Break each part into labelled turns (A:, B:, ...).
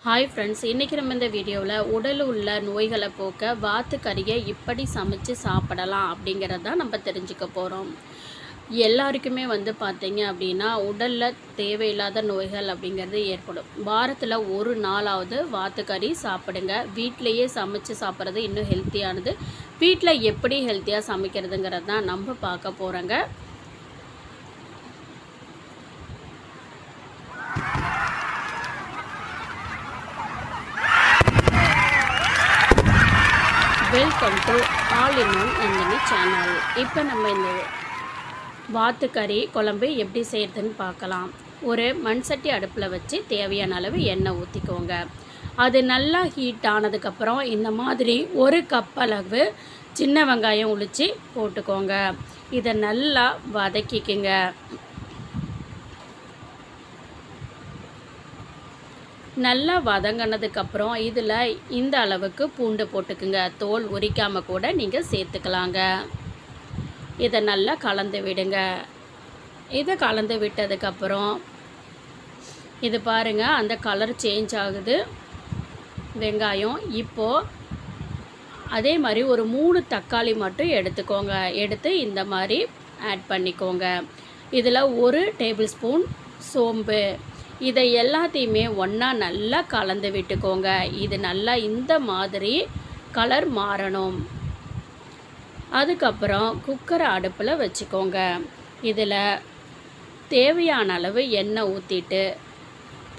A: Hi friends, இன்றைக்கி நம்ம இந்த வீடியோவில் உடலில் உள்ள நோய்களை போக்க வாத்து கறியை இப்படி சமைச்சு சாப்பிடலாம் அப்படிங்கிறத நம்ம தெரிஞ்சுக்க போகிறோம். எல்லாருக்குமே பார்த்தீங்க அப்படின்னா உடலில் தேவையில்லாத நோய்கள் அப்படிங்கிறது ஏற்படும். வாரத்தில் ஒரு நாளாவது வாத்து கறி சாப்பிடுங்க. வீட்டிலையே சமைச்சு சாப்பிட்றது இன்னும் ஹெல்த்தியானது. வீட்டில் எப்படி ஹெல்த்தியாக சமைக்கிறதுங்கிறது தான் நம்ம பார்க்க போகிறோங்க. Welcome to all in one Nandini channel. இப்போ நம்ம இந்த வாத்து கறி குழம்பு எப்படி செய்கிறதுன்னு பார்க்கலாம். ஒரு மண் சட்டி அடுப்பில் வச்சு தேவையான அளவு எண்ணெய் ஊற்றிக்கோங்க. அது நல்லா ஹீட் ஆனதுக்கப்புறம் இந்த மாதிரி ஒரு கப் அளவு சின்ன வெங்காயம் உளித்து போட்டுக்கோங்க. இதை நல்லா வதக்கிக்குங்க. நல்லா வதங்கினதுக்கப்புறம் இதில் இந்த அளவுக்கு பூண்டு போட்டுக்குங்க. தோல் உரிக்காமல் கூட நீங்கள் சேர்த்துக்கலாங்க. இதை நல்லா கலந்து விடுங்க. இதை கலந்து விட்டதுக்கப்புறம் இது பாருங்கள், அந்த கலர் சேஞ்ச் ஆகுது வெங்காயம். இப்போது அதே மாதிரி ஒரு 3 தக்காளி மட்டும் எடுத்துக்கோங்க. எடுத்து இந்த மாதிரி ஆட் பண்ணிக்கோங்க. இதில் 1 டேபிள் ஸ்பூன் சோம்பு, இதை எல்லாத்தையுமே ஒன்றா நல்லா கலந்து விட்டுக்கோங்க. இது நல்லா இந்த மாதிரி கலர் மாறணும். அதுக்கப்புறம் குக்கரை அடுப்பில் வச்சுக்கோங்க. இதில் தேவையான அளவு எண்ணெய் ஊற்றிட்டு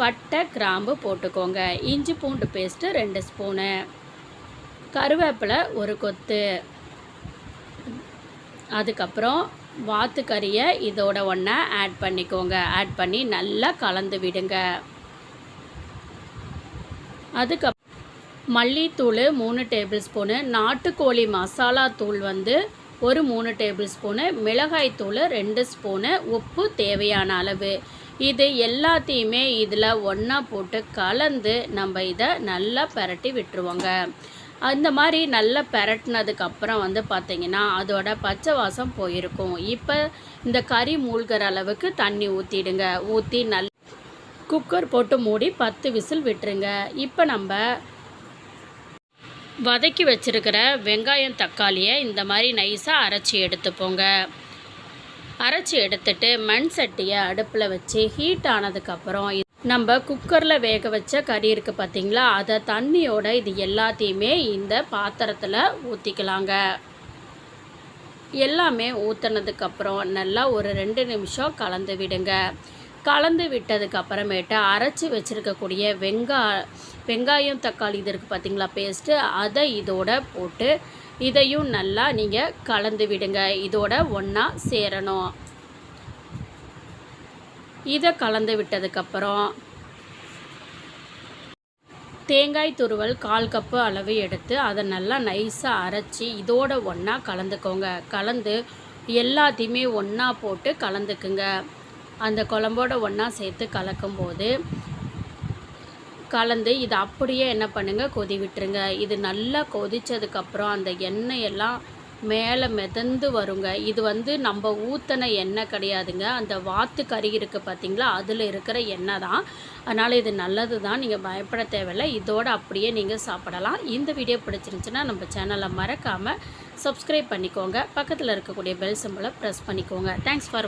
A: பட்டை கிராம்பு போட்டுக்கோங்க. இஞ்சி பூண்டு பேஸ்ட்டு 2 ஸ்பூனு, கருவேப்பிலை 1 கொத்து, அதுக்கப்புறம் வாத்து கறியை இதோட ஒன்றா ஆட் பண்ணிக்கோங்க. ஆட் பண்ணி நல்லா கலந்து விடுங்க. அதுக்கப்புறம் மல்லித்தூள் 3 டேபிள் ஸ்பூனு, நாட்டுக்கோழி மசாலா தூள் ஒரு 3 டேபிள் ஸ்பூனு, மிளகாய்த்தூள் 2 ஸ்பூனு, உப்பு தேவையான அளவு. இது எல்லாத்தையுமே இதில் ஒன்றா போட்டு கலந்து நம்ம இதை நல்லா பரட்டி விட்டுருவோங்க. அந்த மாதிரி நல்லா பெரட்டினதுக்கப்புறம் பார்த்திங்கன்னா அதோட பச்சை வாசம் போயிருக்கும். இப்போ இந்த கறி மூழ்கிற அளவுக்கு தண்ணி ஊற்றிடுங்க. ஊற்றி குக்கர் போட்டு மூடி 10 விசில் விட்டுருங்க. இப்போ நம்ம வதக்கி வச்சுருக்கிற வெங்காயம் தக்காளியை இந்த மாதிரி நைஸாக அரைச்சி எடுத்துப்போங்க. அரைச்சி எடுத்துட்டு மண் சட்டியை அடுப்பில் வச்சு ஹீட் ஆனதுக்கப்புறம் நம்ம குக்கரில் வேக வச்ச கறி இருக்குது பார்த்திங்களா, அதை தண்ணியோட இது எல்லாத்தையுமே இந்த பாத்திரத்தில் ஊற்றிக்கலாங்க. எல்லாமே ஊற்றினதுக்கப்புறம் நல்லா ஒரு 2 நிமிஷம் கலந்து விடுங்க. கலந்து விட்டதுக்கப்புறமேட்டு அரைச்சி வச்சுருக்கக்கூடிய வெங்காயம் தக்காளி இது இருக்குது பார்த்திங்களா பேஸ்ட்டு, அதை இதோட போட்டு இதையும் நல்லா நீங்கள் கலந்து விடுங்க. இதோட ஒன்றா சேரணும். இதை கலந்து விட்டதுக்கப்புறம் தேங்காய் துருவல் 1/4 கப்பு அளவு எடுத்து அதை நல்லா நைஸாக அரைச்சி இதோட ஒன்றா கலந்துக்கோங்க. கலந்து எல்லாத்தையுமே ஒன்றா போட்டு கலந்துக்குங்க. அந்த குழம்போட ஒன்றா சேர்த்து கலக்கும்போது கலந்து இதை அப்படியே என்ன பண்ணுங்கள், கொதி விட்டுருங்க. இது நல்லா கொதித்ததுக்கப்புறம் அந்த எண்ணெயெல்லாம் மேலே மிதந்து வருங்க. இது நம்ம ஊற்றின எண்ணெய் கிடையாதுங்க. அந்த வாத்து கறி இருக்குது பார்த்திங்களா, அதில் இருக்கிற எண்ணெய் தான். அதனால் இது நல்லது தான், நீங்கள் பயப்பட தேவையில்லை. இதோடு அப்படியே நீங்கள் சாப்பிடலாம். இந்த வீடியோ பிடிச்சிருந்துச்சுன்னா நம்ம சேனலை மறக்காமல் சப்ஸ்கிரைப் பண்ணிக்கோங்க. பக்கத்தில் இருக்கக்கூடிய பெல் சிம்பலை ப்ரெஸ் பண்ணிக்கோங்க. Thanks for